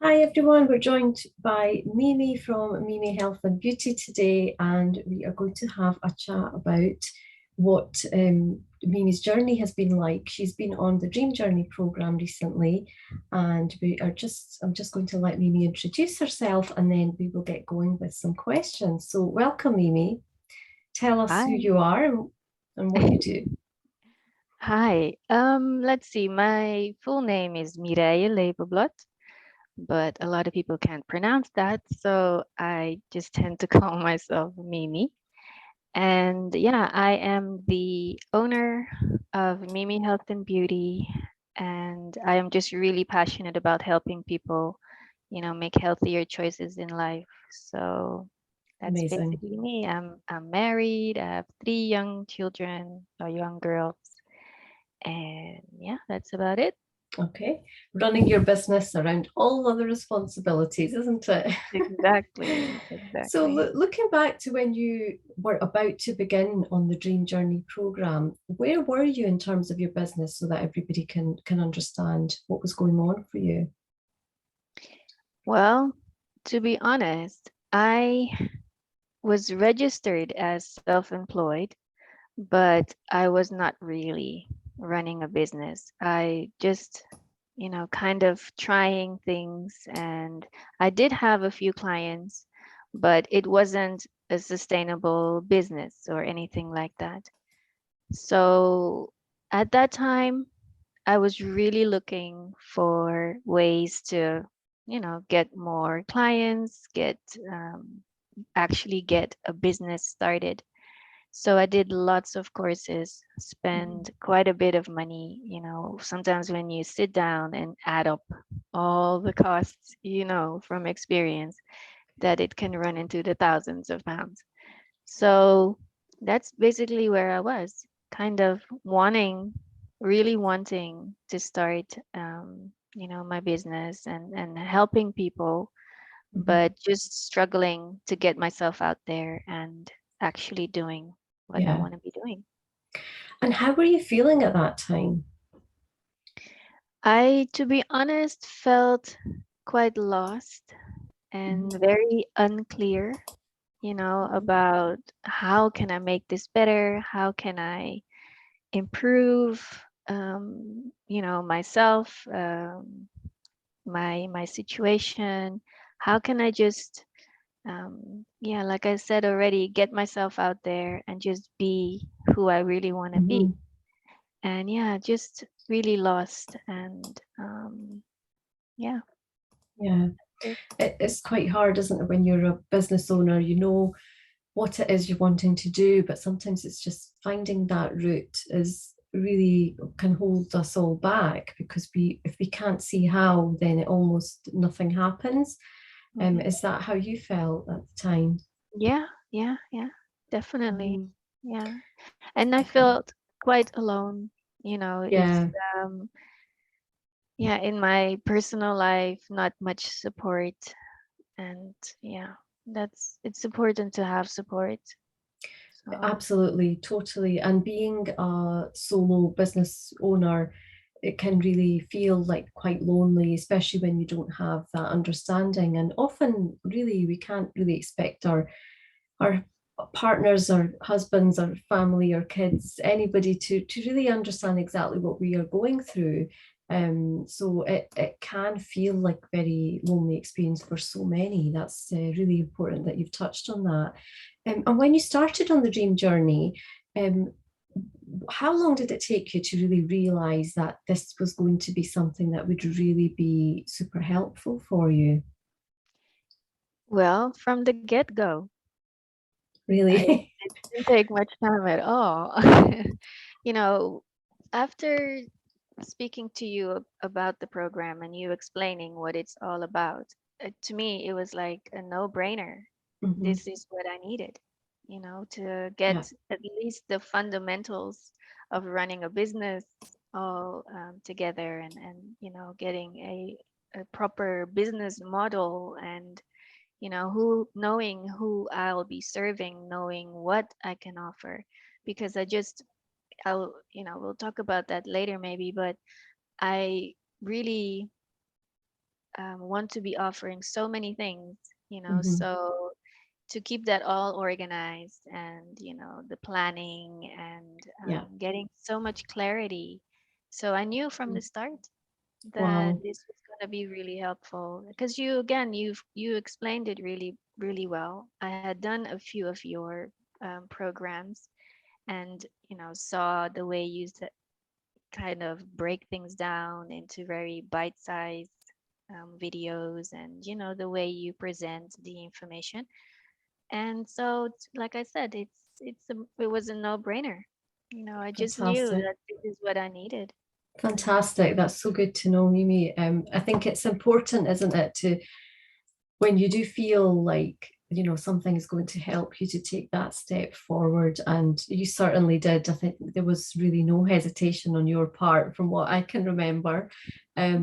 Hi everyone, we're joined by Mimi from Mimi Health and Beauty today, and we are going to have a chat about what Mimi's journey has been like. She's been on the Dream Journey program recently, and I'm just going to let Mimi introduce herself and then we will get going with some questions. So welcome, Mimi. Tell us who Hi. you are and what you do. Hi. Let's see. My full name is Mireille Levenblad, but a lot of people can't pronounce that, so I just tend to call myself Mimi. And yeah, I am the owner of Mimi Health and Beauty, and I am just really passionate about helping people, make healthier choices in life. So that's Amazing. basically me. I'm married. I have three young children, or young girls. And yeah, that's about it. Okay. Running your business around all other responsibilities, isn't it? Exactly, So, exactly. looking back to when you were about to begin on the Dream Journey program, where were you in terms of your business so that everybody can understand what was going on for you? Well, to be honest, I was registered as self-employed, but I was not really running a business. I just, kind of trying things, and I did have a few clients, but it wasn't a sustainable business or anything like that. So at that time, I was really looking for ways to, get more clients, actually get a business started. So I did lots of courses, Mhm. spend quite a bit of money. Sometimes when you sit down and add up all the costs, from experience, that it can run into the thousands of pounds. So that's basically where I was, kind of really wanting to start, my business and helping people, Mhm. but just struggling to get myself out there and actually doing what I Yeah. want to be doing. And how were you feeling at that time? I, to be honest, felt quite lost and Mhm. very unclear, about how can I make this better? How can I improve myself, my situation? How can I just yeah, like I said already, get myself out there and just be who I really want to be? Mhm. And yeah, just really lost, and yeah, Yeah. it, It's quite hard, isn't it, when you're a business owner? You know what it is you're wanting to do, but sometimes it's just finding that route is really can hold us all back because we if we can't see how, then it almost nothing happens. mhm. Is that how you felt at the time? Yeah, yeah, yeah, definitely. Mhm. Yeah, and I Okay. felt quite alone. It's Yeah, um yeah, in my personal life, not much support. And yeah, it's important to have support. So absolutely, totally. And being a solo business owner, it can really feel like quite lonely, especially when you don't have that understanding. And often, really, we can't really expect our partners or husbands or family or kids, anybody to really understand exactly what we are going through. So it can feel like a very lonely experience for so many. That's really important that you've touched on that. And when you started on the dream journey, um, how long did it take you to really realize that this was going to be something that would really be super helpful for you? well, from the get-go, it Really? didn't take much time at all. you know, After speaking to you about the program and you explaining what it's all about, to me, it was like a no-brainer. Mhm. This is what I needed, to Yeah. get at least the fundamentals of running a business all together, and getting a proper business model, and knowing who I'll be serving, knowing what I can offer, because we'll talk about that later maybe, but I really want to be offering so many things, Hmm. so to keep that all organized and, the planning and Yeah. getting so much clarity. So I knew from the start that Wow. this was going to be really helpful because you explained it really really well. I had done a few of your programs and saw the way you kind of break things down into very bite-sized videos, and the way you present the information. And so like I said, it was a no-brainer. I just knew Fantastic. that this is what I needed. Yeah. Fantastic. That's so good to know, Mimi. I think it's important, isn't it, to when you do feel like something is going to help you to take that step forward, and you certainly did. I think there was really no hesitation on your part from what I can remember.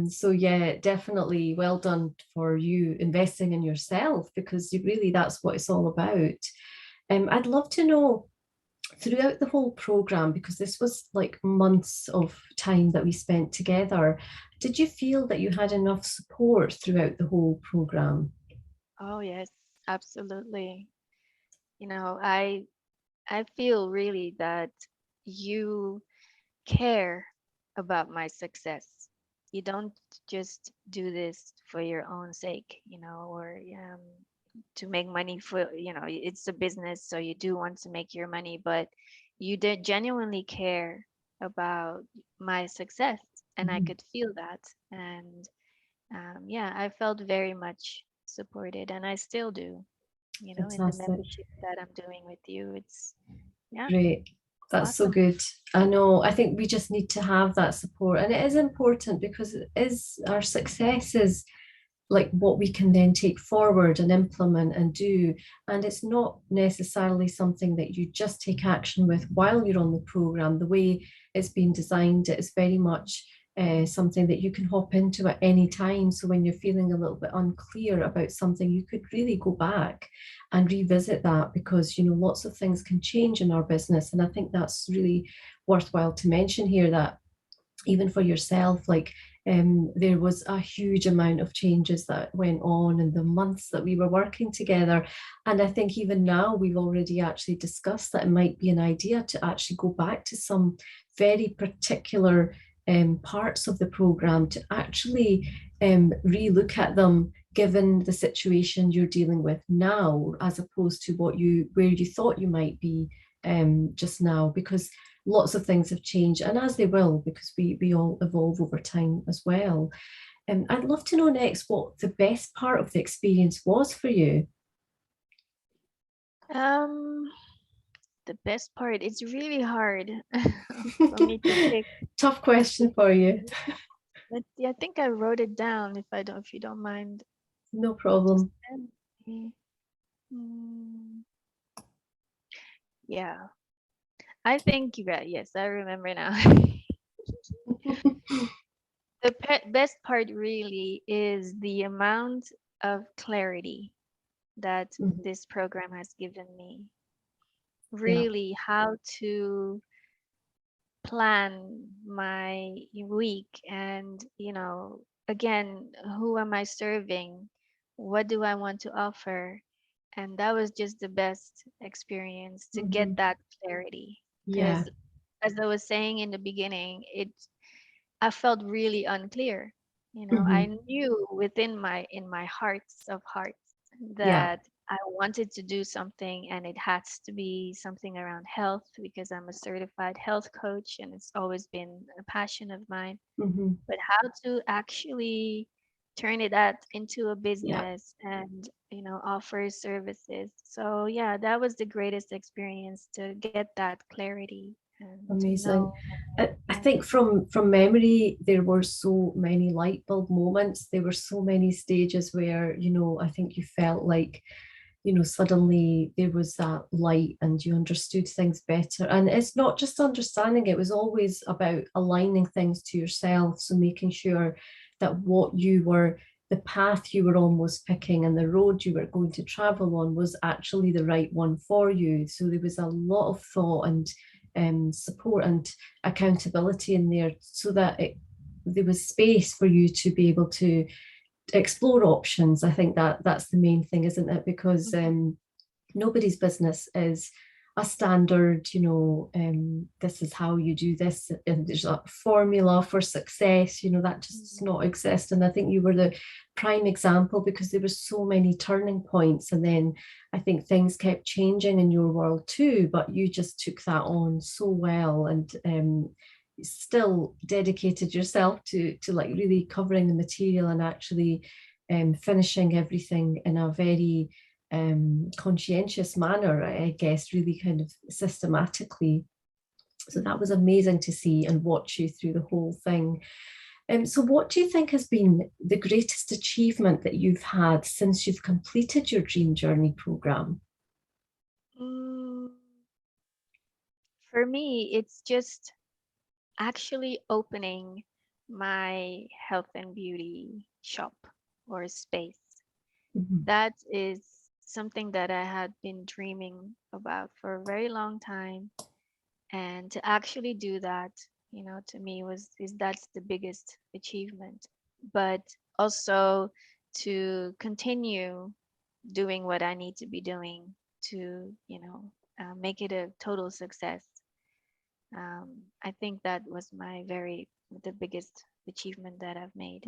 So yeah, definitely well done for you investing in yourself, because you really, that's what it's all about. I'd love to know, throughout the whole program, because this was like months of time that we spent together, did you feel that you had enough support throughout the whole program? Oh yes, absolutely. I feel really that you care about my success. You don't just do this for your own sake, or to make money for, it's a business, so you do want to make your money, but you did genuinely care about my success, and I Mhm. could feel that. And yeah, I felt very much supported, and I still do, in the Fantastic. membership that I'm doing with you. Yeah, Great. it's That's so awesome. good. I know. I think we just need to have that support. And it is important, because it is our success is like what we can then take forward and implement and do. And it's not necessarily something that you just take action with while you're on the program. The way it's been designed, it is very much something that you can hop into at any time. So when you're feeling a little bit unclear about something, you could really go back and revisit that, because lots of things can change in our business. And I think that's really worthwhile to mention here, that even for yourself, like there was a huge amount of changes that went on in the months that we were working together. And I think even now we've already actually discussed that it might be an idea to actually go back to some very particular parts of the program, to actually re-look at them, given the situation you're dealing with now, as opposed to where you thought you might be just now, because lots of things have changed, and as they will, because we all evolve over time as well. I'd love to know next what the best part of the experience was for you. Um, the best part, it's really hard for me to pick. Tough question for you. Yeah, I think I wrote it down if you don't mind. No Just problem. mm, yeah, I think you got, yes, I remember now. The best part really is the amount of clarity that Mhm. this program has given me. Yeah. Really, how to plan my week, and again, who am I serving, what do I want to offer. And that was just the best experience to get Mhm. that clarity, Yeah. because as I was saying in the beginning, I felt really unclear. I Mhm. knew within my hearts of hearts Yeah. that I wanted to do something, and it has to be something around health because I'm a certified health coach and it's always been a passion of mine. Mhm. But how to actually turn it that into a Yeah. business and offer services. So yeah, that was the greatest experience, to get that clarity and to Amazing. know. I Yeah. think from memory, there were so many light bulb moments. There were so many stages where, I think you felt like, suddenly there was that light and you understood things better. And it's not just understanding, it was always about aligning things to yourself. So making sure that the path you were almost picking and the road you were going to travel on was actually the right one for you. So there was a lot of thought and support and accountability in there, so that there was space for you to be able to explore options. I think that that's the main thing, isn't it? Because nobody's business is a standard, this is how you do this, and there's a formula for success, that just does not exist. And I think you were the prime example, because there were so many turning points, and then I think things kept changing in your world too, but you just took that on so well, and still dedicated yourself to like really covering the material and actually finishing everything in a very conscientious manner, I guess, really kind of systematically. So that was amazing to see and watch you through the whole thing. So what do you think has been the greatest achievement that you've had since you've completed your Dream Journey program? For me, it's just actually opening my health and beauty shop or space. That is something that I had been dreaming about for a very long time. And to actually do that, to me that's the biggest achievement. But also to continue doing what I need to be doing to, make it a total success. I think that was the biggest achievement that I've made.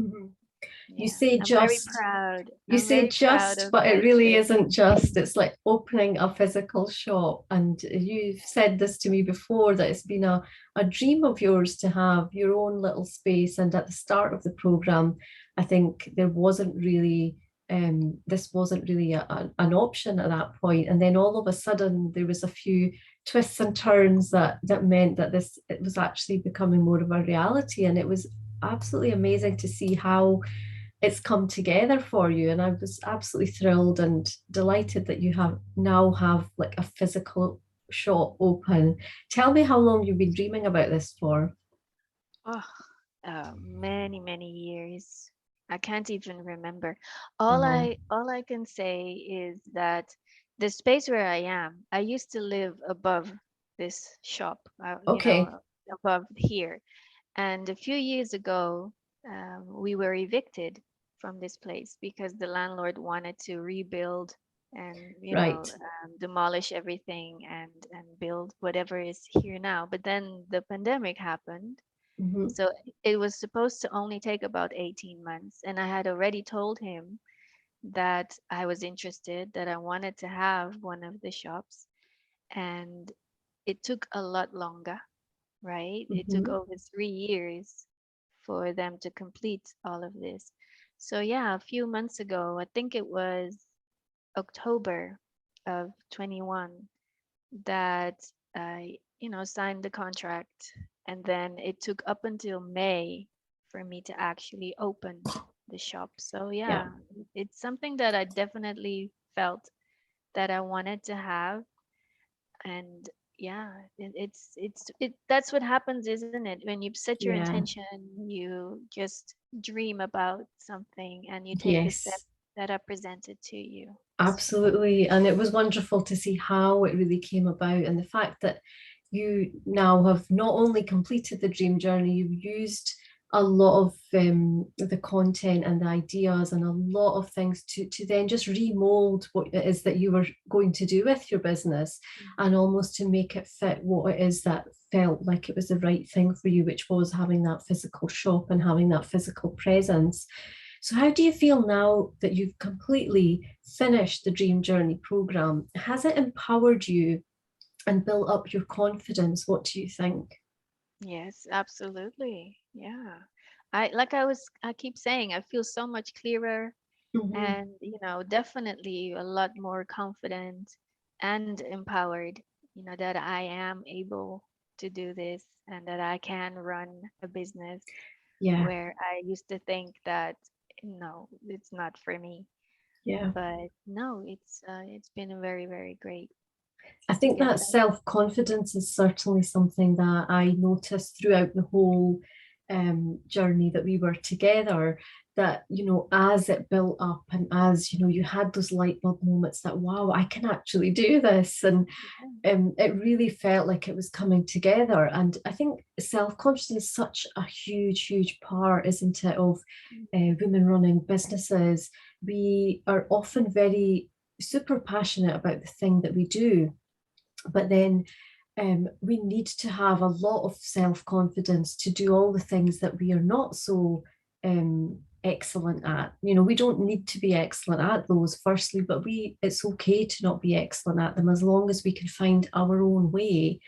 You Yeah, say I'm very just, proud. you I'm say very proud just, of but it that really space. isn't just. It's like opening a physical shop. And you've said this to me before, that it's been a dream of yours to have your own little space. And at the start of the program, I think there wasn't really this wasn't really an option at that point. And then all of a sudden there was a few twists and turns that meant that it was actually becoming more of a reality. And it was absolutely amazing to see how it's come together for you. And I was absolutely thrilled and delighted that you have like a physical shop open. Tell me how long you've been dreaming about this for. Oh, many, many years. I can't even remember. All Wow. I can say is that the space where I am, I used to live above this shop, Okay. above here. And a few years ago, we were evicted from this place because the landlord wanted to rebuild and, Right. demolish everything and build whatever is here now. But then the pandemic happened, Mm-hmm. so it was supposed to only take about 18 months. And I had already told him that I was interested, that I wanted to have one of the shops. And it took a lot longer, right? It took Mm-hmm. over 3 years for them to complete all of this. So, yeah, a few months ago, I think it was October of 21, that I, signed the contract. And then it took up until May for me to actually open the shop. So Yeah. yeah, it's something that I definitely felt that I wanted to have. And yeah, that's what happens, isn't it? When you set your Yeah. intention, you just dream about something and you take the steps Yes. that are presented to you. So Absolutely. And it was wonderful to see how it really came about, and the fact that you now have not only completed the dream journey, you've used a lot of the content and the ideas and a lot of things to then just remold what it is that you were going to do with your business, and almost to make it fit what it is that felt like it was the right thing for you, which was having that physical shop and having that physical presence. So, how do you feel now that you've completely finished the Dream Journey program? Has it empowered you and built up your confidence? What do you think? yes, absolutely. Yeah. I keep saying, I feel so much clearer Mm-hmm. and, definitely a lot more confident and empowered, that I am able to do this and that I can run a business Yeah, where I used to think that no, it's not for me. yeah. But no, it's been very, very great I to think get that that. self confidence is certainly something that I noticed throughout the whole journey that we were together, that, you know, as it built up and as, you know, you had those light bulb moments that, wow, I can actually do this. And it really felt like it was coming together. And I think self-confidence is such a huge, huge part, isn't it, of women running businesses. We are often very super passionate about the thing that we do, but then we need to have a lot of self-confidence to do all the things that we are not so excellent at. You know, we don't need to be excellent at those firstly, but it's okay to not be excellent at them as long as we can find our own way,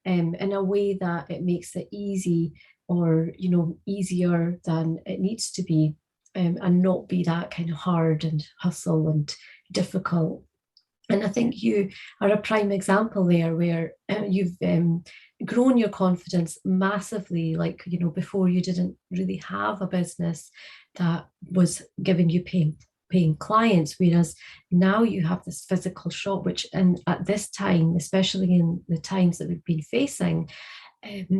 in a way that it makes it easy, or, you know, easier than it needs to be, and not be that kind of hard and hustle and difficult. And I think you are a prime example there, where you've grown your confidence massively. Like, you know, before you didn't really have a business that was giving you paying clients, whereas now you have this physical shop, which, and at this time, especially in the times that we've been facing,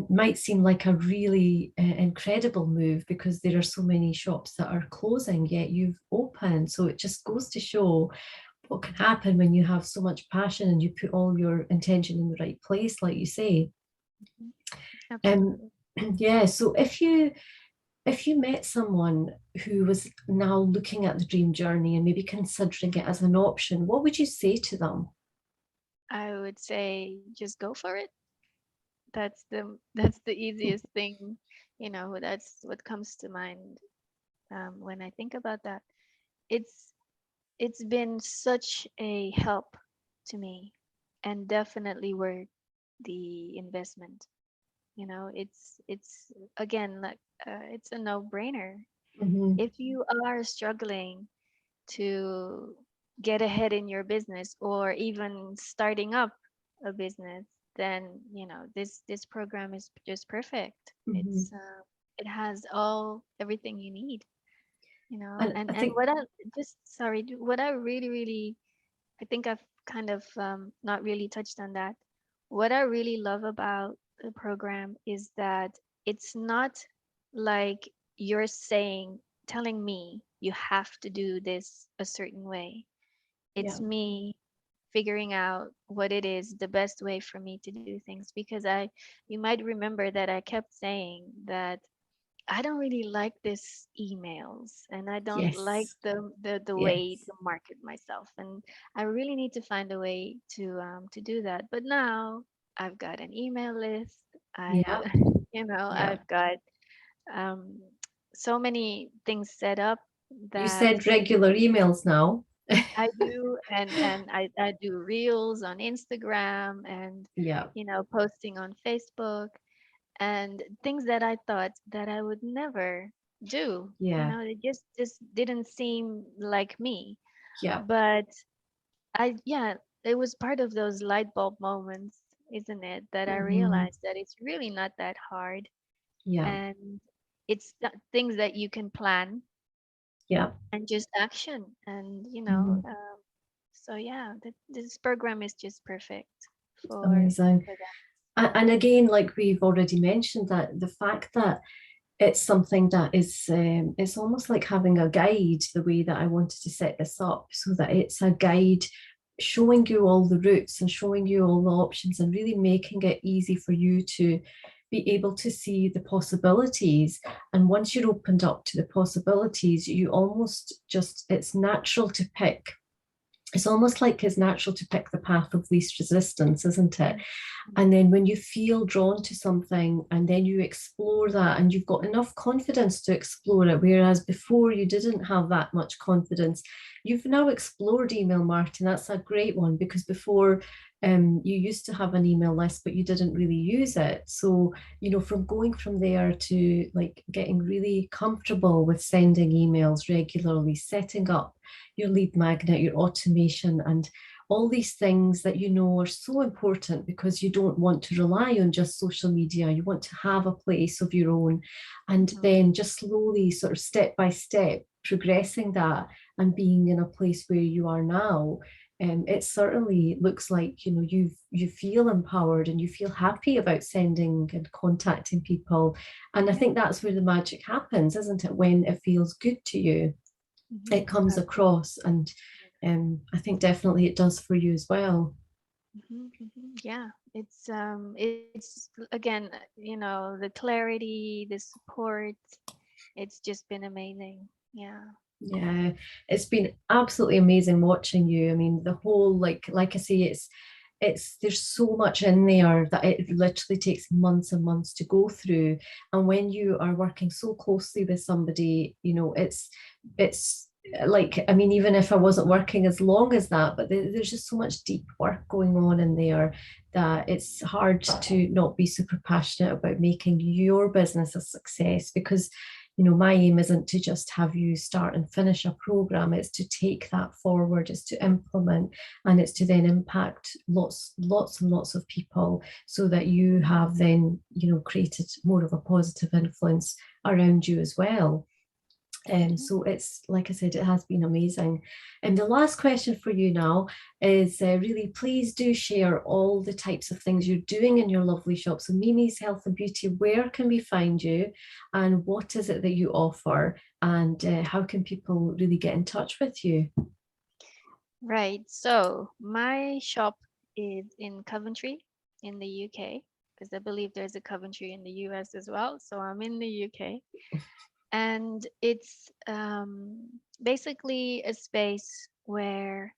might seem like a really incredible move, because there are so many shops that are closing, yet you've opened. So it just goes to show what can happen when you have so much passion and you put all your intention in the right place, like you say. Absolutely. Yeah, so if you met someone who was now looking at the dream journey and maybe considering it as an option, what would you say to them? I would say just go for it. That's the easiest thing, that's what comes to mind when I think about that. It's it's been such a help to me, and definitely worth the investment. It's again like it's a no-brainer. Mhm. If you are struggling to get ahead in your business, or even starting up a business, then this program is just perfect. Mhm. It has everything you need. And I And think, what I just sorry, what I really, I think I've kind of not really touched on that. What I really love about the program is that it's not like you're telling me you have to do this a certain way. yeah, It's me figuring out what it is the best way for me to do things, because you might remember that I kept saying that I don't really like this emails, and I don't like yes, the way yes, to market myself, and I really need to find a way to do that. But now I've got an email list. I yeah, yeah. I've got um, so many things set up You that said regular emails now. I do, and I do reels on Instagram, and Yeah, posting on Facebook, and things that I thought that I would never do. yeah, It just didn't seem like me. yeah. But yeah, it was part of those light bulb moments, isn't it? That I Mhm. realized that it's really not that hard, Yeah, and it's things that you can plan yeah. and just action, and Mhm. so yeah, this program is just perfect for Amazing. for that. And again, like we've already mentioned, that the fact that it's something that is, it's almost like having a guide, the way that I wanted to set this up, so that it's a guide showing you all the routes and showing you all the options, and really making it easy for you to be able to see the possibilities. And once you're opened up to the possibilities, you almost just, it's natural to pick, it's almost like it's natural to pick the path of least resistance, isn't it? And then when you feel drawn to something and then you explore that, and you've got enough confidence to explore it, whereas before you didn't have that much confidence, you've now explored email marketing. That's a great one, because before, you used to have an email list, but you didn't really use it. So, you know, from going from there to like getting really comfortable with sending emails regularly, setting up your lead magnet, your automation, and all these things that you know are so important, because you don't want to rely on just social media. You want to have a place of your own, and Mhm. then just slowly, sort of step by step, progressing that, and being in a place where you are now. it certainly looks like, you know, you feel empowered and you feel happy about sending and contacting people. And I Yeah. think that's where the magic happens, isn't it? When it feels good to you, it comes Absolutely. across. And I think definitely it does for you as well. Yeah, it's again, the clarity, the support. It's just been amazing. Yeah. Yeah, it's been absolutely amazing watching you. I mean, the whole, like I say, it's there's so much in there that it literally takes months and months to go through. And when you are working so closely with somebody, you know, it's like, I mean, even if I wasn't working as long as that, but there's just so much deep work going on in there that it's hard to not be super passionate about making your business a success. Because, you know, my aim isn't to just have you start and finish a program, it's to take that forward, it's to implement, and it's to then impact lots and lots of people, so that you have then, you know, created more of a positive influence around you as well. Mhm. So it's, like I said, it has been amazing. And the last question for you now is, really, please do share all the types of things you're doing in your lovely shop. So MiMi's Health and Beauty, where can we find you, and what is it that you offer, and how can people really get in touch with you? Right. So my shop is in Coventry in the UK, because I believe there's a Coventry in the US as well. So I'm in the UK. And it's basically a space where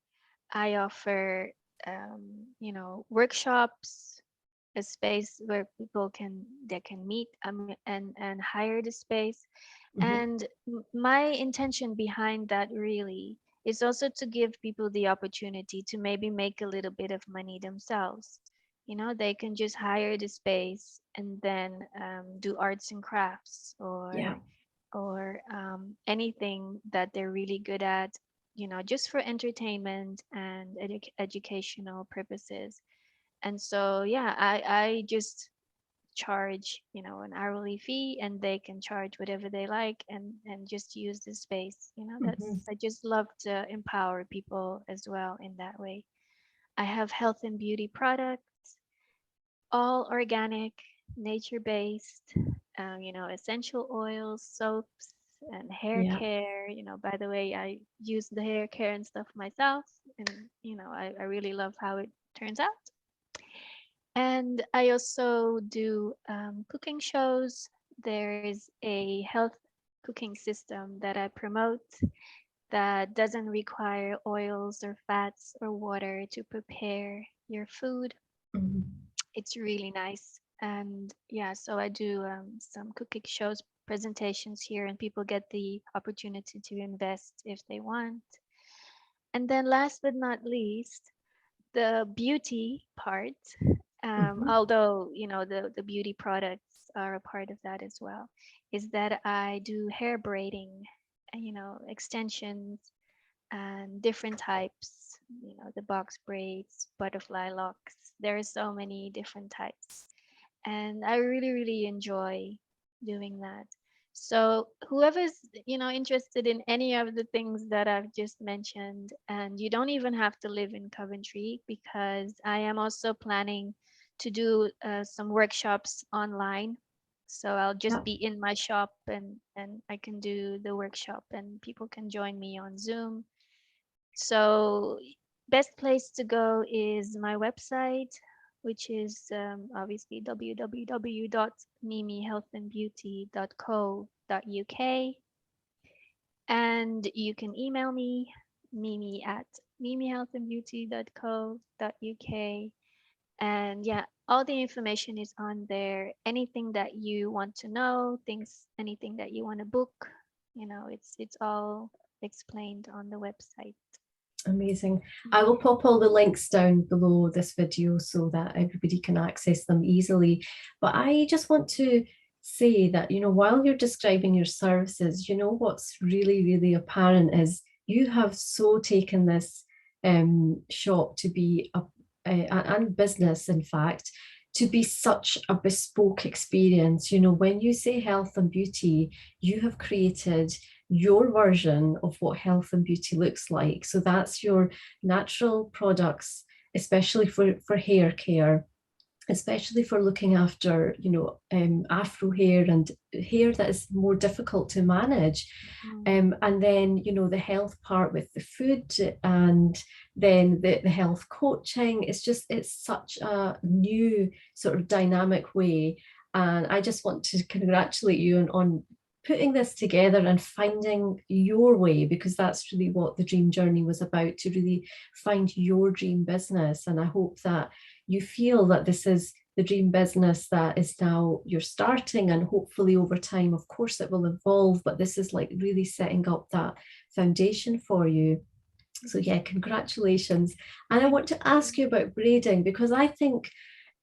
I offer, workshops, a space where people can meet, and hire the space. Mhm. And my intention behind that really is also to give people the opportunity to maybe make a little bit of money themselves. They can just hire the space and then do arts and crafts, Yeah. or anything that they're really good at, just for entertainment and educational purposes. And so, yeah, I just charge, an hourly fee, and they can charge whatever they like, and just use the space. Mhm. I just love to empower people as well in that way. I have health and beauty products, all organic, nature based, essential oils, soaps, and hair Yeah. care. By the way, I use the hair care and stuff myself, and I really love how it turns out. And I also do cooking shows. There's a health cooking system that I promote that doesn't require oils or fats or water to prepare your food. Mhm. It's really nice. And yeah, so I do some cooking shows, presentations here, and people get the opportunity to invest if they want. And then last but not least, the beauty part, Mhm. although the beauty products are a part of that as well, is that I do hair braiding, and extensions and different types, the box braids, butterfly locks. There are so many different types, and I really really enjoy doing that. So whoever's interested in any of the things that I've just mentioned, and you don't even have to live in Coventry, because I am also planning to do some workshops online. So I'll just Yeah. be in my shop, and I can do the workshop, and people can join me on Zoom. So best place to go is my website, which is obviously www.mimihealthandbeauty.co.uk. And you can email me, Mimi at mimihealthandbeauty.co.uk. And yeah, all the information is on there. Anything that you want to know, anything that you want to book, it's all explained on the website. Amazing. I will pop all the links down below this video so that everybody can access them easily. But I just want to say that, you know, while you're describing your services, you know, what's really, really apparent is you have so taken this shop to be and business, in fact, to be such a bespoke experience. You know, when you say health and beauty, you have created your version of what health and beauty looks like. So that's your natural products, especially for hair care, especially for looking after, afro hair and hair that is more difficult to manage. Mm. And then, the health part with the food, and then the health coaching. It's such a new sort of dynamic way. And I just want to congratulate you on putting this together and finding your way, because that's really what the dream journey was about, to really find your dream business. And I hope that you feel that this is the dream business that is now you're starting, and hopefully over time, of course, it will evolve, but this is like really setting up that foundation for you. So yeah, congratulations. And I Thank want to you. ask you about braiding, because I think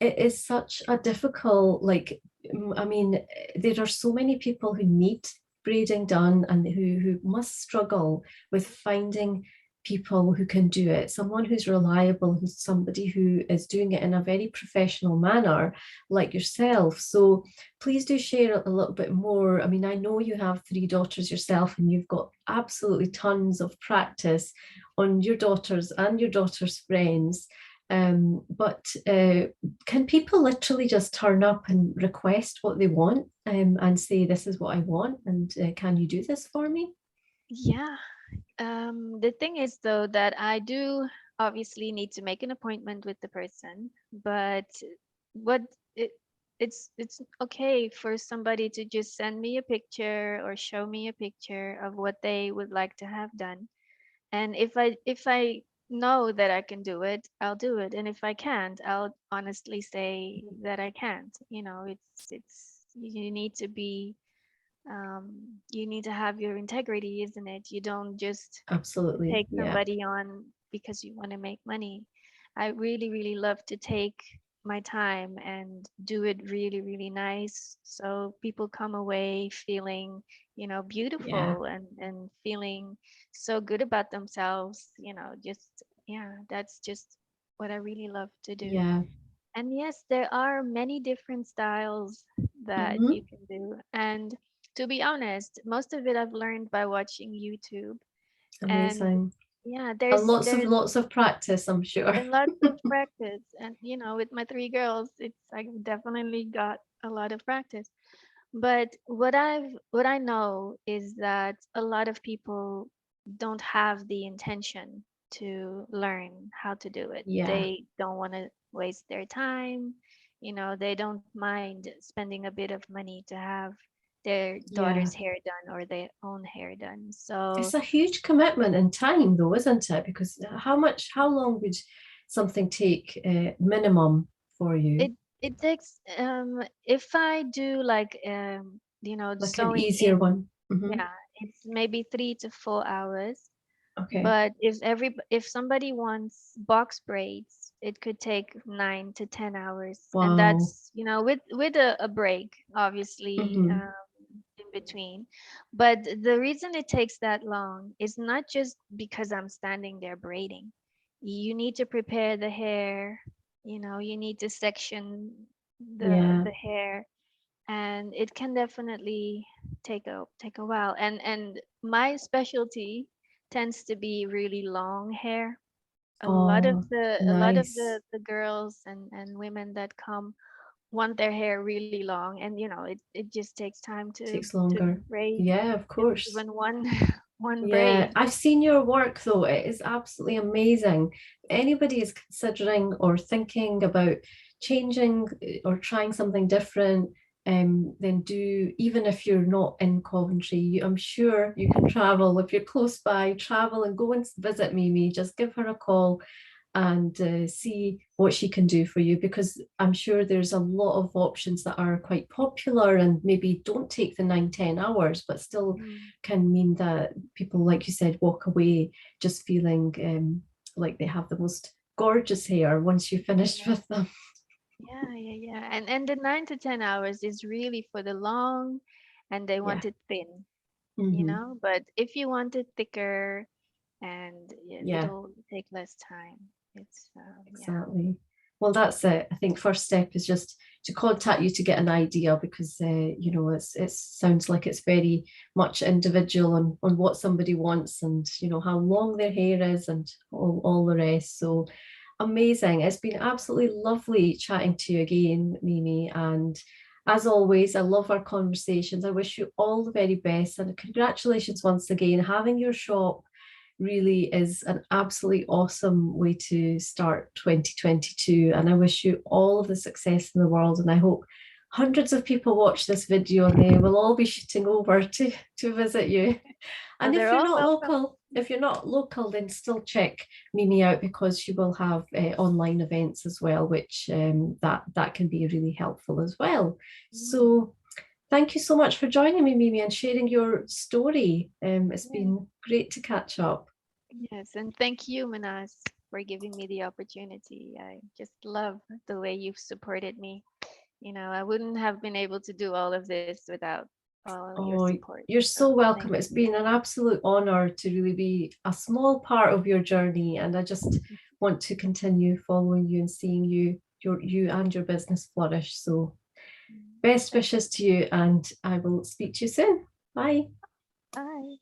it is such a difficult, I mean, there are so many people who need braiding done, and who must struggle with finding people who can do it, someone who's reliable, who's somebody who is doing it in a very professional manner like yourself. So please do share a little bit more. I mean, I know you have three daughters yourself, and you've got absolutely tons of practice on your daughters and your daughters' friends. But can people literally just turn up and request what they want, and say, this is what I want, and can you do this for me? Yeah. The thing is though that I do obviously need to make an appointment with the person, but what it it's okay for somebody to just send me a picture or show me a picture of what they would like to have done. And if I know that I can do it, I'll do it. And if I can't, I'll honestly say that I can't. It's you need to be you need to have your integrity, isn't it? You don't just Absolutely. take Yeah. somebody on because you want to make money. I really, really love to take my time and do it really, really nice. So people come away feeling, Yeah. beautiful and feeling so good about themselves, just, yeah, that's just what I really love to do. Yeah. And yes, there are many different styles that you Hmm. can do. And to be honest, most of it I've learned by watching YouTube. And Amazing. yeah, And there's lots of practice, I'm sure. and lots of practice. And with my three girls, it's I definitely got a lot of practice. But what I know is that a lot of people don't have the intention to learn how to do it. Yeah. They don't want to waste their time. They don't mind spending a bit of money to have their Yeah. daughter's hair done or their own hair done. So It's a huge commitment in time, though, isn't it? Because how long would something take, minimum, for it you? it takes if I do like the Like an sewing easier in, one. Hmm. yeah, it's maybe 3 to 4 hours. Okay. But if somebody wants box braids, it could take 9 to 10 hours, and Wow. that's with a break, obviously, Hmm. in between. But the reason it takes that long is not just because I'm standing there braiding. You need to prepare the hair, you need to section Yeah. the hair, and it can definitely take a while. And my specialty tends to be really long hair. Oh, A lot of nice. the girls and women that come want their hair really long, and it just takes time Takes to longer. braid Yeah, of just course. even one one Yeah, braid. I've seen your work though. It is absolutely amazing. If anybody is considering or thinking about changing, or trying something different, then do, even if you're not in Coventry, I'm sure you can travel. If you're close by, travel and go and visit Mimi. Just give her a call and see what she can do for you, because I'm sure there's a lot of options that are quite popular and maybe don't take the 9, 10 hours, but still Mm. can mean that people, like you said, walk away just feeling, like they have the most gorgeous hair once you finished Yeah, with them. yeah. And the 9 to 10 hours is really for the long, and they Yeah. want it thin, Hmm. But if you want it thicker, and Yeah, it'll take less time. It's yeah. exactly. Well, that's it. I think first step is just to contact you to get an idea because you know it sounds like it's very much individual on what somebody wants and you know how long their hair is and all the rest. So amazing. It's been absolutely lovely chatting to you again, Mimi. And as always, I love our conversations. I wish you all the very best and congratulations once again. Having your shop really is an absolutely awesome way to start 2022. And I wish you all of the success in the world. And I hope hundreds of people watch this video and they will all be shooting over to visit you. Oh, And they're all welcome. if you're not local, then still check Mimi out because she will have online events as well, which that can be really helpful as well. So thank you so much for joining me, Mimi, and sharing your story. It's Yeah. been great to catch up. Yes, and thank you, Manas, for giving me the opportunity. I just love the way you've supported me. I wouldn't have been able to do all of this without all your Oh, support. you're So so thank welcome. It's you. been an absolute honor to really be a small part of your journey, and I just want to continue following you and seeing you and your business flourish. So, best Thank wishes to you, and I will speak to you soon. Bye. Bye.